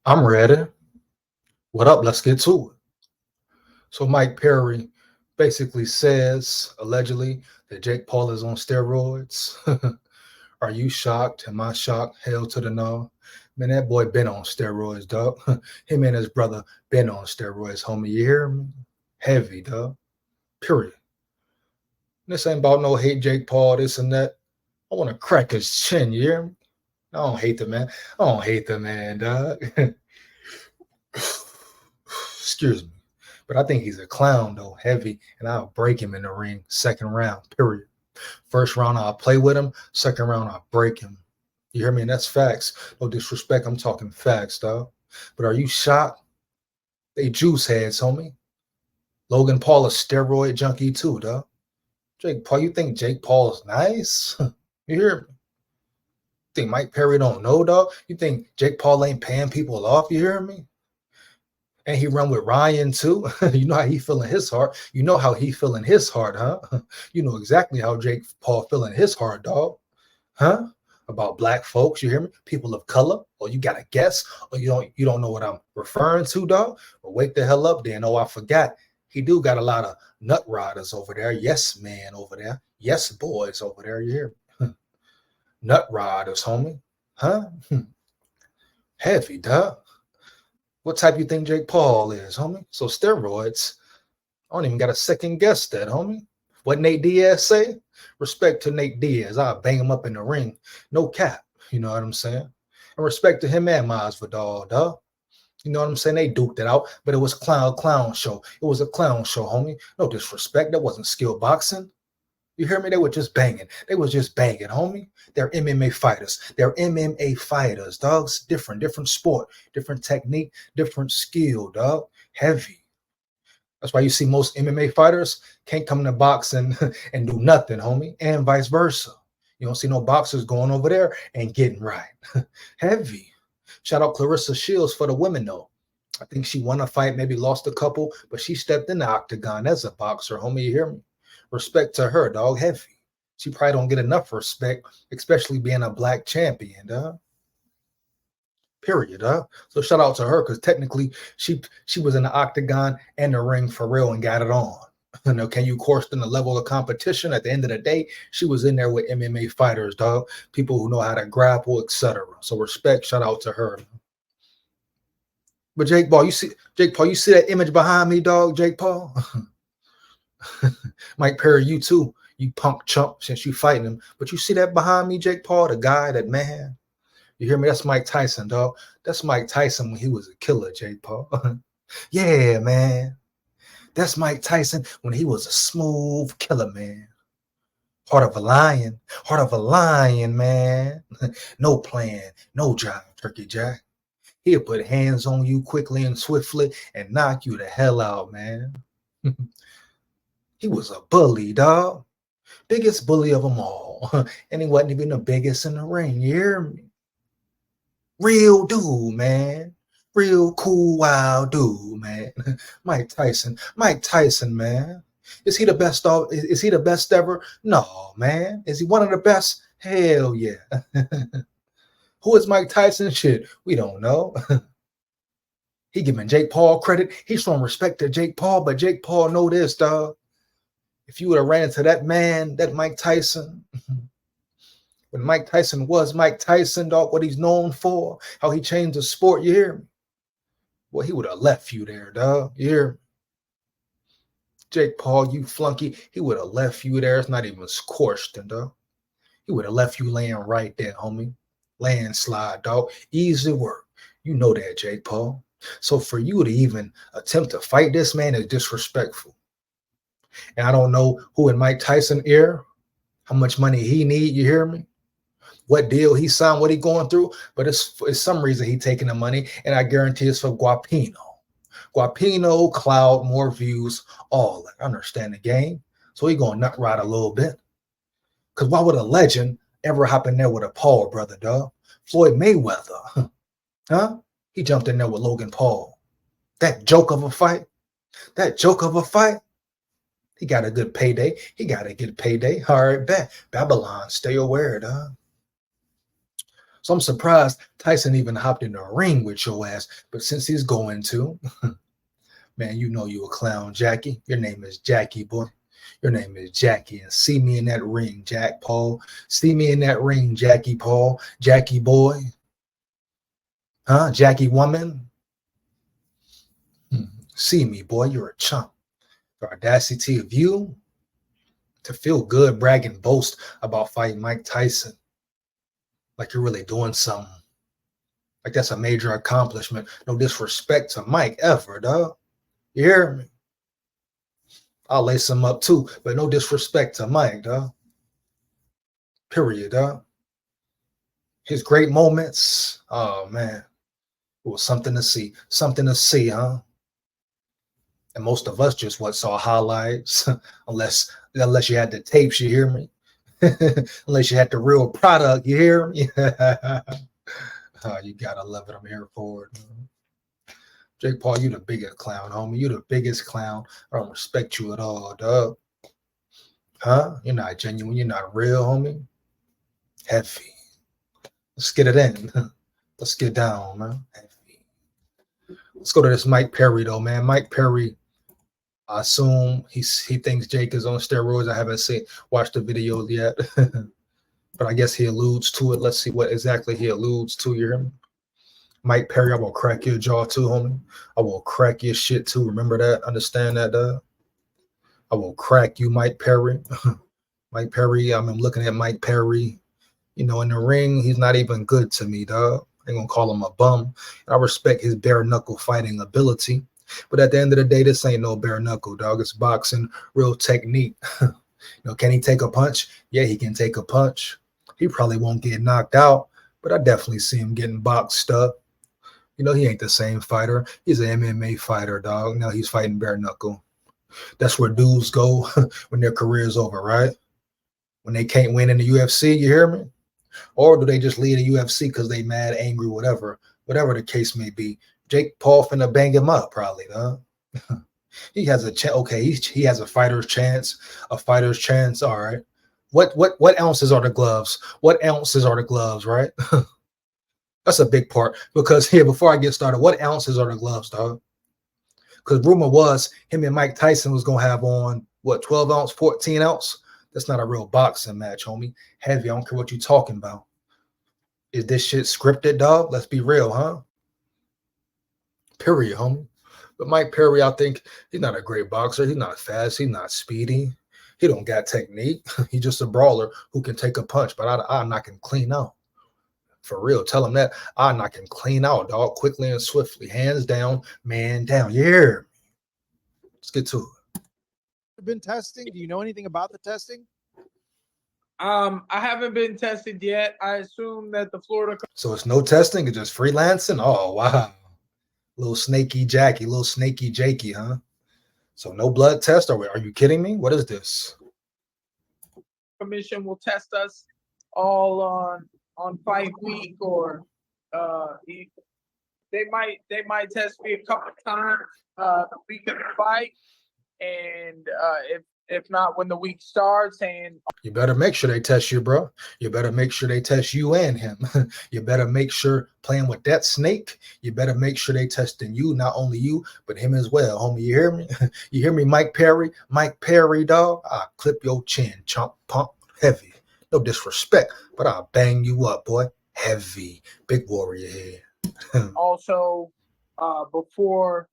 I'm ready. What up? Let's get to it. So Mike Perry basically says, allegedly, that Jake Paul is on steroids. Are you shocked? Am I shocked? Hell to the no. Man, that boy been on steroids, dog. Him and his brother been on steroids, homie. You hear me? Heavy, dog. Period. This ain't about no hate Jake Paul, this and that. I want to crack his chin, you hear me? I don't hate the man. I don't hate the man, dog. Excuse me. But I think he's a clown, though, heavy, and I'll break him in the ring second round, period. First round, I'll play with him. Second round, I'll break him. You hear me? And that's facts. No disrespect. I'm talking facts, dog. But are you shocked? They juice heads, homie. Logan Paul a steroid junkie, too, dog. Jake Paul, you think Jake Paul is nice? You hear me? Think Mike Perry don't know, dog? You think Jake Paul ain't paying people off? You hear me? And he run with Ryan too. You know how he feeling his heart. You know how he feeling his heart, huh? You know exactly how Jake Paul feeling his heart, dog. Huh? About black folks, you hear me? People of color. Or you got to guess, or you don't know what I'm referring to, dog. Well, wake the hell up then. Oh, I forgot. He do got a lot of nut riders over there. Yes, man over there. Yes, boys over there. You hear me? Nut riders, homie. Huh? Heavy, dog. What type you think Jake Paul is, homie? So steroids. I don't even got a second guess that, homie. What Nate Diaz say? Respect to Nate Diaz. I'll bang him up in the ring. No cap. You know what I'm saying? And respect to him and Masvidal, dog. You know what I'm saying? They duked it out, but it was clown show. It was a clown show, homie. No disrespect. That wasn't skill boxing. You hear me? They were just banging. They was just banging, homie. They're MMA fighters. They're MMA fighters, dogs. Different sport, different technique, different skill, dog. Heavy. That's why you see most MMA fighters can't come to boxing and do nothing, homie, and vice versa. You don't see no boxers going over there and getting right. Heavy. Shout out Clarissa Shields for the women, though. I think she won a fight, maybe lost a couple, but she stepped in the octagon as a boxer, homie. You hear me? Respect to her, dog. Heavy. She probably don't get enough respect, especially being a black champion, dog. Period, dog. So shout out to her because technically she was in the octagon and the ring for real and got it on. You know, can you question the level of competition? At the end of the day, she was in there with MMA fighters, dog. People who know how to grapple, etc. So respect, shout out to her. But Jake Paul, you see that image behind me, dog? Jake Paul. Mike Perry, you too. You punk chump since you fighting him. But you see that behind me, Jake Paul, the guy, that man. You hear me? That's Mike Tyson, dog. That's Mike Tyson when he was a killer, Jake Paul. Yeah, man. That's Mike Tyson when he was a smooth killer, man. Heart of a lion, man. No plan, no jive, Turkey Jack. He'll put hands on you quickly and swiftly and knock you the hell out, man. He was a bully, dog. Biggest bully of them all. And he wasn't even the biggest in the ring, you hear me? Real dude, man. Real cool, wild dude, man. Mike Tyson, man. Is he the best? Is he the best ever? No, man. Is he one of the best? Hell yeah. Who is Mike Tyson? Shit, we don't know. He giving Jake Paul credit. He's showing respect to Jake Paul, but Jake Paul know this, dog. If you would have ran into that man, that Mike Tyson, when Mike Tyson was Mike Tyson, dog, what he's known for, how he changed the sport, you hear me? Well, he would have left you there, dog. You hear me? Jake Paul, you flunky, he would have left you there. It's not even scorched, dog. He would have left you laying right there, homie. Landslide, dog. Easy work. You know that, Jake Paul. So for you to even attempt to fight this man is disrespectful. And I don't know who in Mike Tyson ear, how much money he need, you hear me? What deal he signed, what he going through, but it's some reason he taking the money, and I guarantee it's for Guapino. Guapino, cloud, more views, all that. I understand the game. So he going nut ride a little bit. Because why would a legend ever hop in there with a Paul brother, dog? Floyd Mayweather, huh? He jumped in there with Logan Paul. That joke of a fight, he got a good payday. All right, bet. Babylon, stay aware, dog. So I'm surprised Tyson even hopped in the ring with your ass. But since he's going to, man, you know you a clown, Jackie. Your name is Jackie, boy. Your name is Jackie. And see me in that ring, Jack Paul. See me in that ring, Jackie Paul. Jackie boy. Huh? Jackie woman. See me, boy. You're a chump. The audacity of you to feel good, brag, and boast about fighting Mike Tyson. Like you're really doing something. Like that's a major accomplishment. No disrespect to Mike ever, dog. You hear me? I'll lace him up too, but no disrespect to Mike, dog. Period, dog. His great moments, oh man, it was something to see. Something to see, huh? And most of us just saw highlights, unless you had the tapes, you hear me? Unless you had the real product, you hear me? Oh, you gotta love it. I'm here for it. Jake Paul, you the biggest clown, homie. You the biggest clown. I don't respect you at all, dog. Huh? You're not genuine. You're not real, homie. Heavy. Let's get it in. Let's get down, man. Heavy. Let's go to this Mike Perry, though, man. Mike Perry, I assume he thinks Jake is on steroids. I haven't watched the videos yet. But I guess he alludes to it. Let's see what exactly he alludes to. You hear me? Mike Perry, I will crack your jaw too, homie. I will crack your shit too. Remember that? Understand that, dog? I will crack you, Mike Perry. Mike Perry, I'm looking at Mike Perry. You know, in the ring, he's not even good to me, dog. I ain't gonna call him a bum. I respect his bare knuckle fighting ability. But at the end of the day, this ain't no bare knuckle, dog. It's boxing, real technique. You know, can he take a punch? Yeah, he can take a punch. He probably won't get knocked out, but I definitely see him getting boxed up. You know, he ain't the same fighter. He's an MMA fighter, dog. Now he's fighting bare knuckle. That's where dudes go when their career is over, right? When they can't win in the UFC, you hear me? Or do they just leave the UFC because they mad, angry, whatever the case may be? Jake Paul finna bang him up, probably, dog. He has a chance. Okay, he has a fighter's chance. A fighter's chance. All right. What ounces are the gloves? What ounces are the gloves, right? That's a big part. Because here, before I get started, what ounces are the gloves, dog? Because rumor was him and Mike Tyson was gonna have on what, 12 ounce, 14 ounce. That's not a real boxing match, homie. Heavy. I don't care what you're talking about. Is this shit scripted, dog? Let's be real, huh? Period, homie. But Mike Perry, I think he's not a great boxer. He's not fast. He's not speedy. He don't got technique. He's just a brawler who can take a punch. But I knock him clean out. For real. Tell him that. I knock him clean out, dog. Quickly and swiftly. Hands down, man down. Yeah. Let's get to it. Been testing? Do you know anything about the testing? I haven't been tested yet. I assume that the Florida. So it's no testing. It's just freelancing. Oh, wow. Little snaky Jackie, little snaky Jakey, huh? So no blood test? Are you kidding me? What is this? Commission will test us all on fight week, or they might test me a couple of times the week of the fight, and if not when the week starts. And you better make sure they test you, bro. You better make sure they test you and him. You better make sure, playing with that snake, you better make sure they testing you, not only you, but him as well, homie. You hear me? You hear me, Mike Perry? Mike Perry, dog. I'll clip your chin, chomp, pump, heavy. No disrespect, but I'll bang you up, boy. Heavy. Big warrior here. Also, before,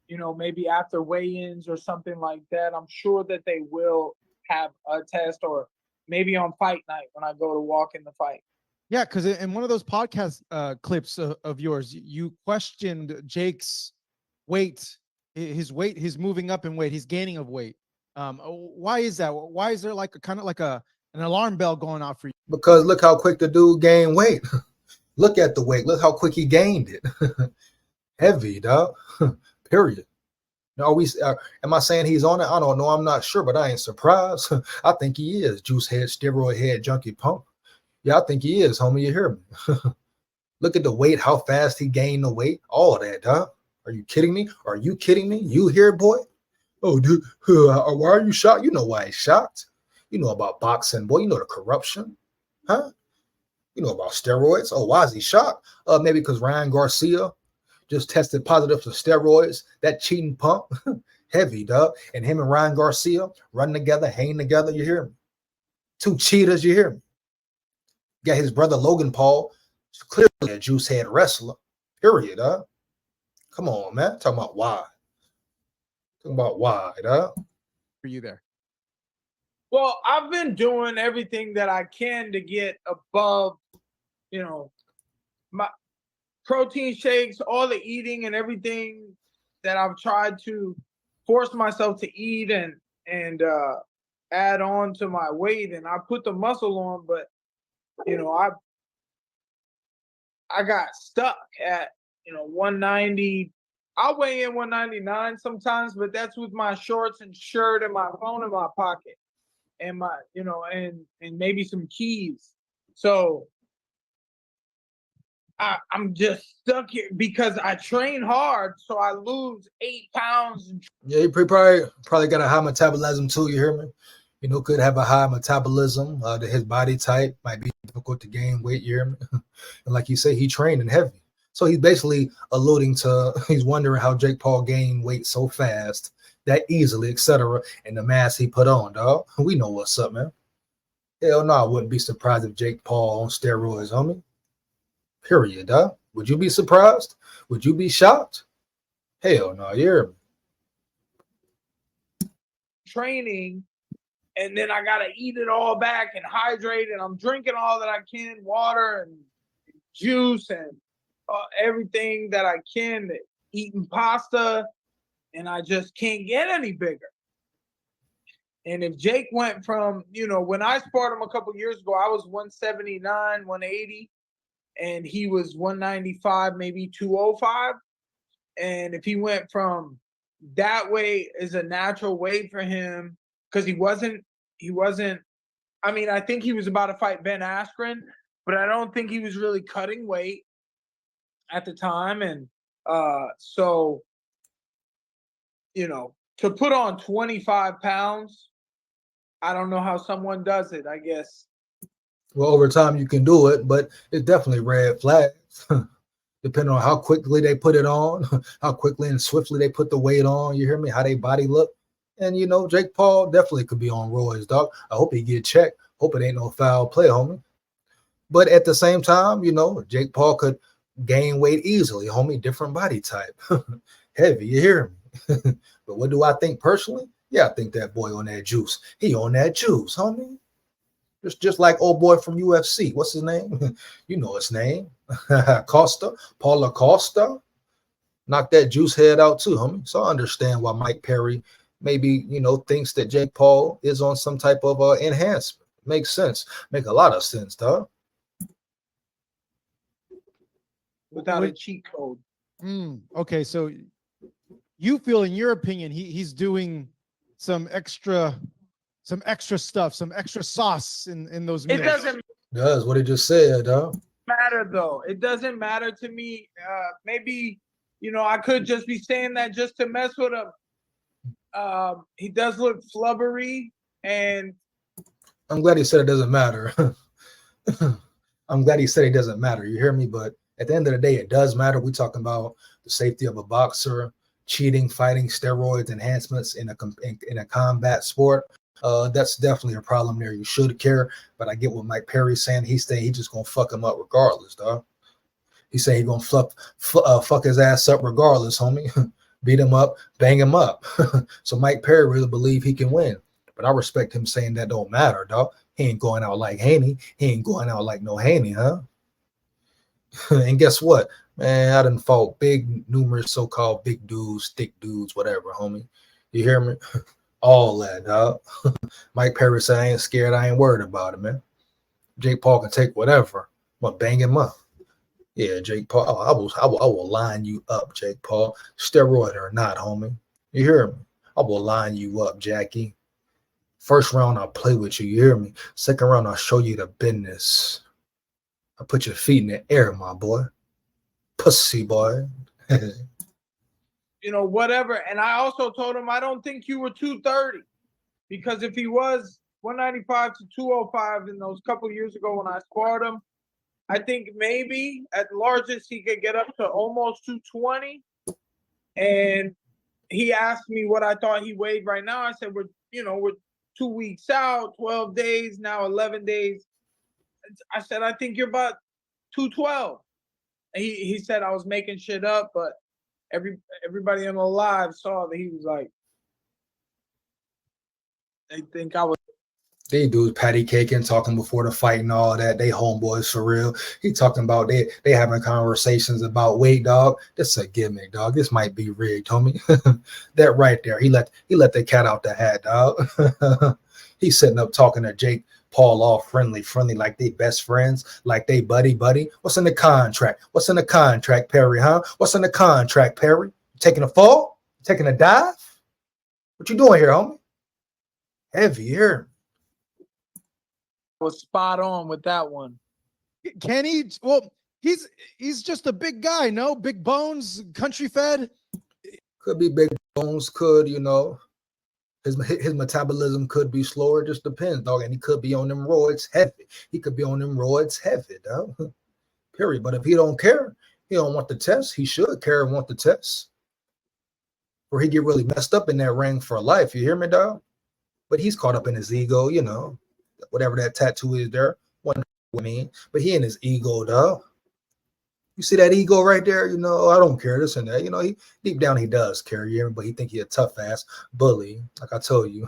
you know, maybe after weigh-ins or something like that, I'm sure that they will have a test, or maybe on fight night when I go to walk in the fight. Yeah, because in one of those podcast clips of yours, you questioned Jake's weight, his moving up in weight, his gaining of weight. Why is that? Why is there like an alarm bell going off for you? Because look how quick the dude gained weight. Look at the weight. Look how quick he gained it. Heavy, dog. Period. No, am I saying he's on it? I don't know. I'm not sure, but I ain't surprised. I think he is. Juice head, steroid head, junkie pump. Yeah, I think he is, homie. You hear me? Look at the weight, how fast he gained the weight. All of that, dog. Are you kidding me? Are you kidding me? You here, boy? Oh, dude, why are you shocked? You know why he's shocked. You know about boxing, boy. You know the corruption, huh? You know about steroids. Oh, why is he shocked? Maybe because Ryan Garcia just tested positive for steroids. That cheating pump, heavy, dog. And him and Ryan Garcia running together, hanging together. You hear me? Two cheaters. You hear me? Got his brother Logan Paul, clearly a juice head wrestler. Period, dog. Come on, man. Talking about why. Talking about why, dog. For you there. Well, I've been doing everything that I can to get above, my protein shakes, all the eating and everything that I've tried to force myself to eat and add on to my weight, and I put the muscle on, but I got stuck at 190. I'll weigh in 199 sometimes, but that's with my shorts and shirt and my phone in my pocket and my and maybe some keys. So I'm just stuck here because I train hard, so I lose 8 pounds. Yeah, you probably got a high metabolism too. You hear me? Could have a high metabolism. His body type might be difficult to gain weight. You hear me? And like you say, he trained and heavy. So he's basically alluding to, he's wondering how Jake Paul gained weight so fast, that easily, etc. And the mass he put on, dog. We know what's up, man. Hell no, I wouldn't be surprised if Jake Paul on steroids, homie. Period, dog. Would you be surprised? Would you be shocked? Hell no, you hear me? Training, and then I gotta eat it all back and hydrate, and I'm drinking all that I can, water and juice and everything that I can, eating pasta, and I just can't get any bigger. And if Jake went from, when I sparred him a couple years ago, I was 179, 180, and he was 195, maybe 205. And if he went from that way is a natural way for him, because he wasn't, I mean, I think he was about to fight Ben Askren, but I don't think he was really cutting weight at the time. And so, to put on 25 pounds, I don't know how someone does it, I guess. Well, over time you can do it, but it's definitely red flags. Depending on how quickly they put it on, how quickly and swiftly they put the weight on, you hear me? How they body look. And, Jake Paul definitely could be on roids, dog. I hope he get checked. Hope it ain't no foul play, homie. But at the same time, Jake Paul could gain weight easily, homie. Different body type. Heavy, you hear me? But what do I think personally? Yeah, I think that boy on that juice. He on that juice, homie. Just like old boy from UFC. What's his name? You know his name. Paulo Costa. Knock that juice head out too, homie. So I understand why Mike Perry maybe, thinks that Jake Paul is on some type of enhancement. Makes sense. Make a lot of sense, dog. Without a cheat code. Okay, so you feel, in your opinion, he's doing some extra stuff, some extra sauce in those meals. It doesn't Does what he just said, dog. matter though. It doesn't matter to me. Maybe I could just be saying that just to mess with him. He does look flubbery, and I'm glad he said it doesn't matter. I'm glad he said it doesn't matter. You hear me? But at the end of the day, it does matter. We're talking about the safety of a boxer, cheating, fighting, steroids, enhancements in a combat sport. That's definitely a problem there. You should care, but I get what Mike Perry's saying. He's saying he's just gonna fuck him up regardless, dog. He said he's gonna fuck his ass up regardless, homie. Beat him up, bang him up. So Mike Perry really believe he can win, but I respect him saying that don't matter, dog. He ain't going out like Haney. He ain't going out like no Haney, huh? And guess what, man? I done fought numerous so-called big dudes, thick dudes, whatever, homie. You hear me? All that, dog. Mike Perry said, I ain't scared. I ain't worried about it, man. Jake Paul can take whatever. I'm gonna bang him up. Yeah, Jake Paul. I will line you up, Jake Paul. Steroid or not, homie. You hear me? I will line you up, Jackie. First round, I'll play with you. You hear me? Second round, I'll show you the business. I'll put your feet in the air, my boy. Pussy boy. whatever. And I also told him I don't think you were 230, because if he was 195 to 205 in those couple years ago when I sparred him, I think maybe at largest he could get up to almost 220. And he asked me what I thought he weighed right now. I said, we're 2 weeks out, 12 days, now 11 days. I said, I think you're about 212. And he said I was making shit up, but everybody on the live saw that he was like, they think I was. They dudes patty caking, talking before the fight and all that. They homeboys for real. He talking about they having conversations about weight, dog. This a gimmick, dog. This might be rigged, homie. That right there. He let the cat out the hat, dog. He's sitting up talking to Jake Paul all friendly, like they best friends, like they buddy. What's in the contract? What's in the contract, Perry, huh? What's in the contract, Perry? Taking a fall? Taking a dive? What you doing here, homie? Heavy here. Was spot on with that one. Can he? Well, he's just a big guy, no? Big bones, country fed. Could be big bones, could, his metabolism could be slower, just depends, dog. And he could be on them roids heavy. He could be on them roids heavy, dog. Period. But if he don't care, he don't want the test, he should care and want the test. Or he get really messed up in that ring for life. You hear me, dog? But he's caught up in his ego, whatever that tattoo is there. But he in his ego, dog. You see that ego right there? I don't care this and that. He deep down he does care, but he think he a tough ass bully. Like I told you,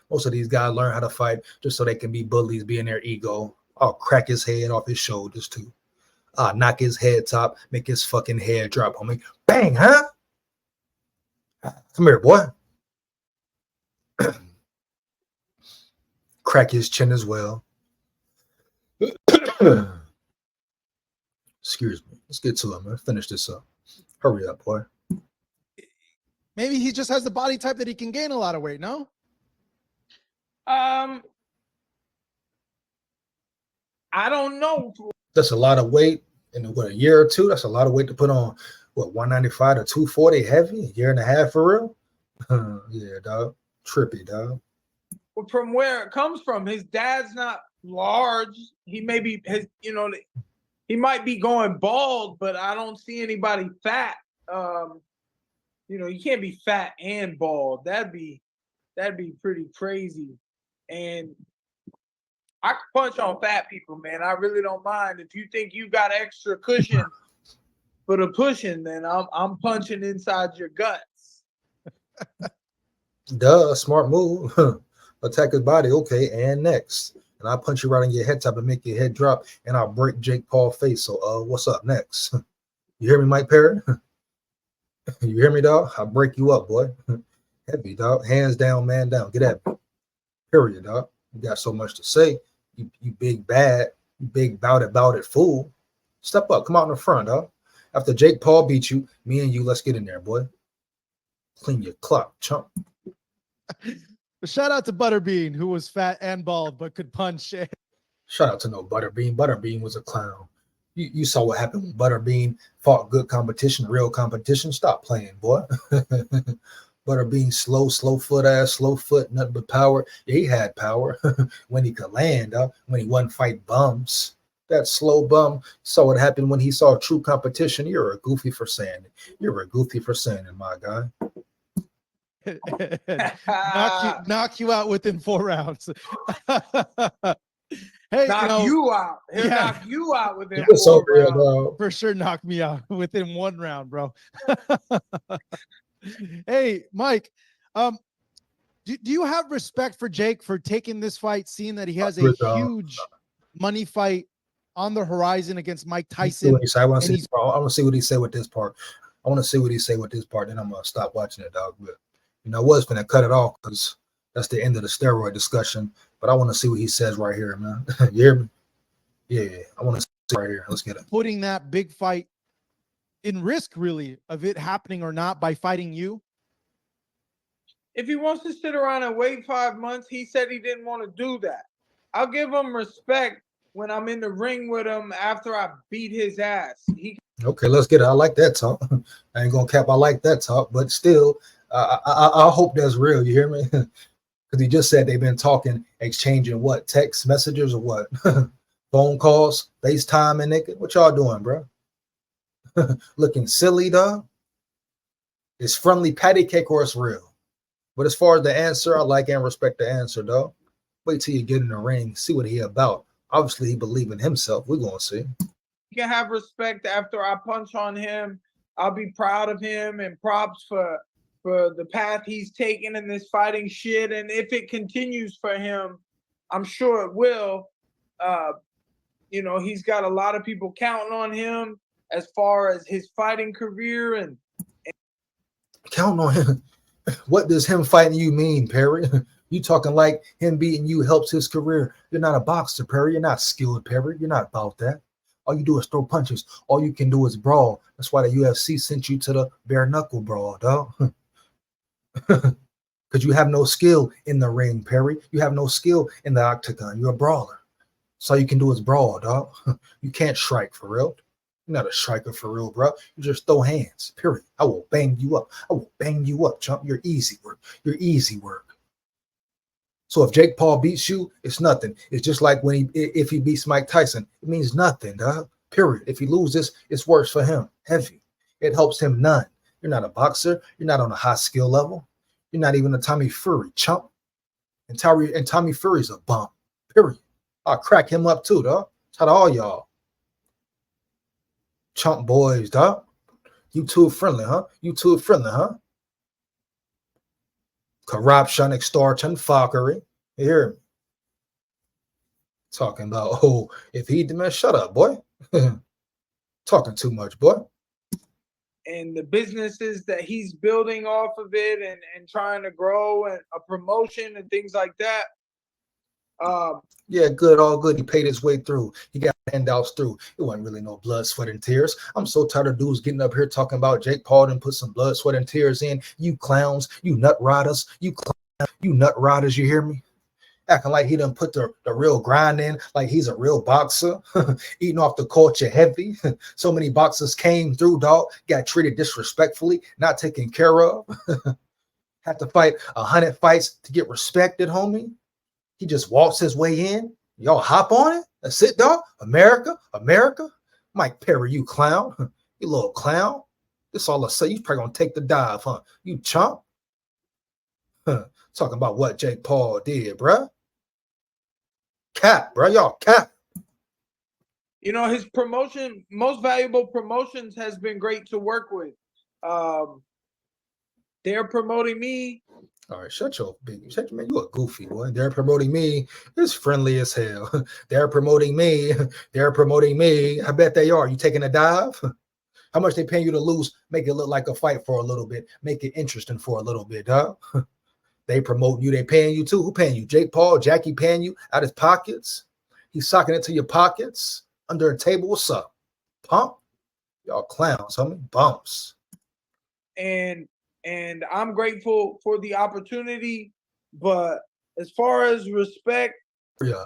most of these guys learn how to fight just so they can be bullies, be in their ego. I'll crack his head off his shoulders too. I'll knock his head top, make his fucking head drop on me. Bang, huh? Come here, boy. Crack his chin as well. Excuse me. Let's get to it, man. Finish this up. Hurry up, boy. Maybe he just has the body type that he can gain a lot of weight, no? I don't know. That's a lot of weight in a year or two. That's a lot of weight to put on. 195 to 240 heavy? A year and a half for real? Yeah, dog. Trippy, dog. From where it comes from, his dad's not large. He may be he might be going bald, but I don't see anybody fat. You can't be fat and bald. That'd be pretty crazy. And I can punch on fat people, man. I really don't mind. If you think you got extra cushion for the pushing, then I'm punching inside your guts. Duh, smart move. Attack his body, okay, and next. And I'll punch you right on your head top and make your head drop, and I'll break Jake Paul's face. So, what's up next? You hear me, Mike Perry? You hear me, dog? I'll break you up, boy. Heavy, dog. Hands down, man down. Get at me. Period, dog. You got so much to say. You big bad, you big bout it fool. Step up. Come out in the front, dog. After Jake Paul beat you, me and you, let's get in there, boy. Clean your clock, chump. Shout out to Butterbean, who was fat and bald but could punch. Shout out to no Butterbean. Butterbean was a clown. You saw what happened when Butterbean fought good competition, real competition. Stop playing, boy. Butterbean, slow foot ass, slow foot, nothing but power. Yeah, he had power when he could land, when he wasn't fight bums. That slow bum saw what happened when he saw true competition. You're a goofy for saying it. You're a goofy for saying it, my guy. knock you out within 4 rounds. Hey, knock you out. He'll knock you out within 4 rounds. For sure, knock me out within 1 round, bro. Hey, Mike, do you have respect for Jake for taking this fight, seeing that he has a huge money fight on the horizon against Mike Tyson? I want to see what he say with this part. Then I'm gonna stop watching it, dog. But I was gonna cut it off because that's the end of the steroid discussion. But I want to see what he says right here, man. You hear me? Yeah, I want to see right here. Let's get it. Putting that big fight in risk, really, of it happening or not by fighting you. If he wants to sit around and wait 5 months, he said he didn't want to do that. I'll give him respect when I'm in the ring with him after I beat his ass. Okay, let's get it. I like that talk. I ain't gonna cap. I like that talk, but still, I hope that's real. You hear me? Because he just said they've been talking, exchanging what, text messages or what Phone calls, FaceTime, and nigga. What y'all doing, bro? Looking silly, dog. It's friendly patty cake or it's real. But as far as the answer, I like and respect the answer, dog. Wait till you get in the ring, see what he about. Obviously, he believe in himself. We're gonna see. You can have respect after I punch on him. I'll be proud of him and props for the path he's taken in this fighting shit. And if it continues for him, I'm sure it will. You know, he's got a lot of people counting on him as far as his fighting career and counting on him. What does him fighting you mean, Perry? You talking like him beating you helps his career. You're not a boxer, Perry. You're not skilled, Perry. You're not about that. All you do is throw punches. All you can do is brawl. That's why the UFC sent you to the bare knuckle brawl, dog. Because you have no skill in the ring, Perry. You have no skill in the octagon. You're a brawler. So all you can do is brawl, dog. You can't strike for real. You're not a striker for real, bro. You just throw hands, period. I will bang you up. I will bang you up, chump. You're easy work. You're easy work. So if Jake Paul beats you, it's nothing. It's just like when if he beats Mike Tyson, it means nothing, dog. Period. If he loses, it's worse for him. Heavy. It helps him none. You're not a boxer. You're not on a high skill level. You're not even a Tommy Fury, chump. And Tommy Fury's a bum. Period. I'll crack him up too, dog. Shout out to all y'all. Chump boys, dog. YouTube friendly, huh? YouTube friendly, huh? Corruption, extortion, fuckery. You hear me? Talking about, oh, if he, man, shut up, boy. Talking too much, boy. And the businesses that he's building off of it and trying to grow and a promotion and things like that. Yeah, good, all good. He paid his way through. He got handouts through. It wasn't really no blood, sweat, and tears. I'm so tired of dudes getting up here talking about Jake Paul and put some blood, sweat, and tears in. You clowns, you nut riders, you nut riders, you hear me? Acting like he done put the real grind in, like he's a real boxer, eating off the culture heavy. So many boxers came through, dog, got treated disrespectfully, not taken care of. Had to fight 100 fights to get respected, homie. He just walks his way in. Y'all hop on it. That's it, dog. America, America. Mike Perry, you clown. You little clown. This all I say. You probably gonna take the dive, huh? You chump. Talking about what Jake Paul did, bruh. Cap, bruh. Y'all cap. You know, his promotion, most valuable promotions has been great to work with. They're promoting me. All right, shut your man. You a goofy boy. They're promoting me. It's friendly as hell. They're promoting me. They're promoting me. I bet they are. You taking a dive? How much they paying you to lose? Make it look like a fight for a little bit. Make it interesting for a little bit, dog. They promoting you. They paying you too. Who paying you? Jake Paul, Jackie paying you out his pockets. He's socking it to your pockets under a table. What's up, pump? Y'all clowns, homie. Bumps. And I'm grateful for the opportunity, but as far as respect, yeah,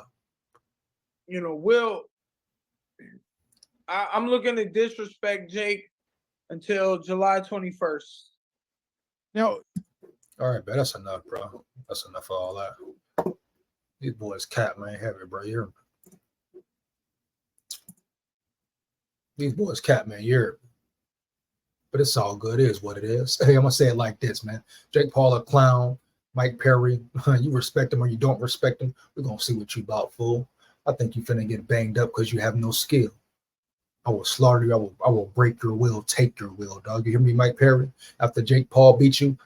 you know, I'm looking to disrespect Jake until July 21st. Now, all right, man, that's enough, bro. That's enough of all that. These boys cat, man, heavy, bro. These boys cat, man, but it's all good. It is what it is. Hey, I'm gonna say it like this, man. Jake Paul, a clown. Mike Perry, you respect him or you don't respect him. We're gonna see what you about, fool. I think you finna get banged up because you have no skill. I will slaughter you. I will break your will, take your will, dog. You hear me, Mike Perry? After Jake Paul beat you,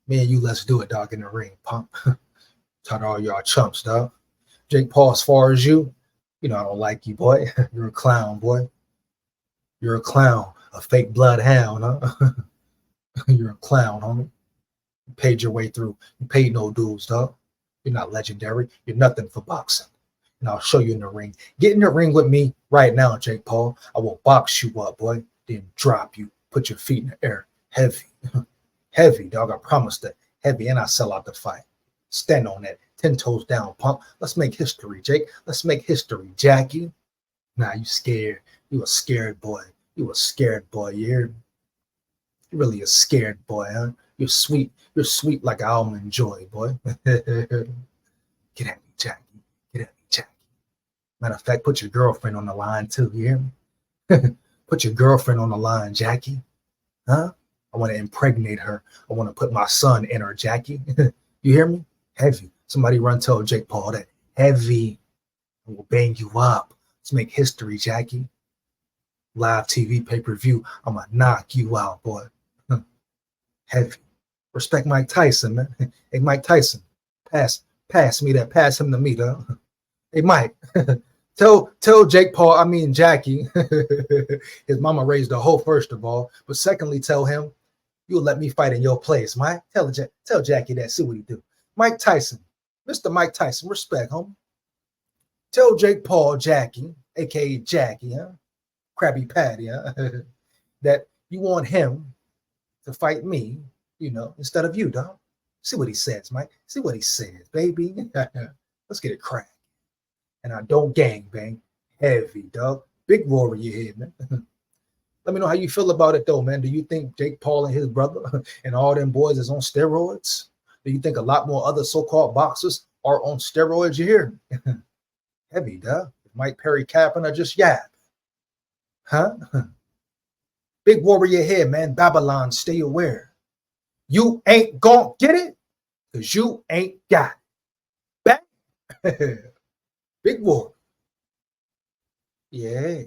me and you, let's do it, dog, in the ring, pump. Tell all y'all chumps, dog. Jake Paul, as far as you know, I don't like you, boy. You're a clown, boy. You're a clown. A fake bloodhound, huh? You're a clown, homie. You paid your way through. You paid no dues, dog. You're not legendary. You're nothing for boxing. And I'll show you in the ring. Get in the ring with me right now, Jake Paul. I will box you up, boy. Then drop you. Put your feet in the air. Heavy. Heavy, dog. I promise that. Heavy. And I sell out the fight. Stand on that. 10 toes down, pump. Let's make history, Jake. Let's make history, Jackie. Nah, you scared. You a scared boy. You a scared boy, you hear me? You're really a scared boy, huh? You're sweet. You're sweet like almond joy, boy. Get at me, Jackie. Get at me, Jackie. Matter of fact, put your girlfriend on the line too. You hear me? Put your girlfriend on the line, Jackie. Huh? I want to impregnate her. I want to put my son in her, Jackie. You hear me? Heavy. Somebody run tell Jake Paul that. Heavy. I will bang you up. Let's make history, Jackie. Live TV pay-per-view. I'm going to knock you out, boy. Heavy. Respect Mike Tyson, man. Hey, Mike Tyson, pass me that. Pass him to me, though. Hey, Mike, tell Jake Paul, I mean Jackie, his mama raised a hoe, first of all. But secondly, tell him, you'll let me fight in your place, Mike. Tell Jackie that. See what he do. Mike Tyson, Mr. Mike Tyson, respect, homie. Tell Jake Paul, Jackie, a.k.a. Jackie, huh? Krabby Patty, huh? That you want him to fight me, you know, instead of you, dog. See what he says, Mike. See what he says, baby. Let's get it cracked. And I don't gang bang. Heavy, dog. Big warrior here, man. Let me know how you feel about it, though, man. Do you think Jake Paul and his brother and all them boys is on steroids? Do you think a lot more other so-called boxers are on steroids? You hear me? Heavy, dog. Mike Perry capping or just yap? Huh? Big warrior here, man. Babylon, stay aware. You ain't gonna get it because you ain't got it. Bang. Big war. Yeah.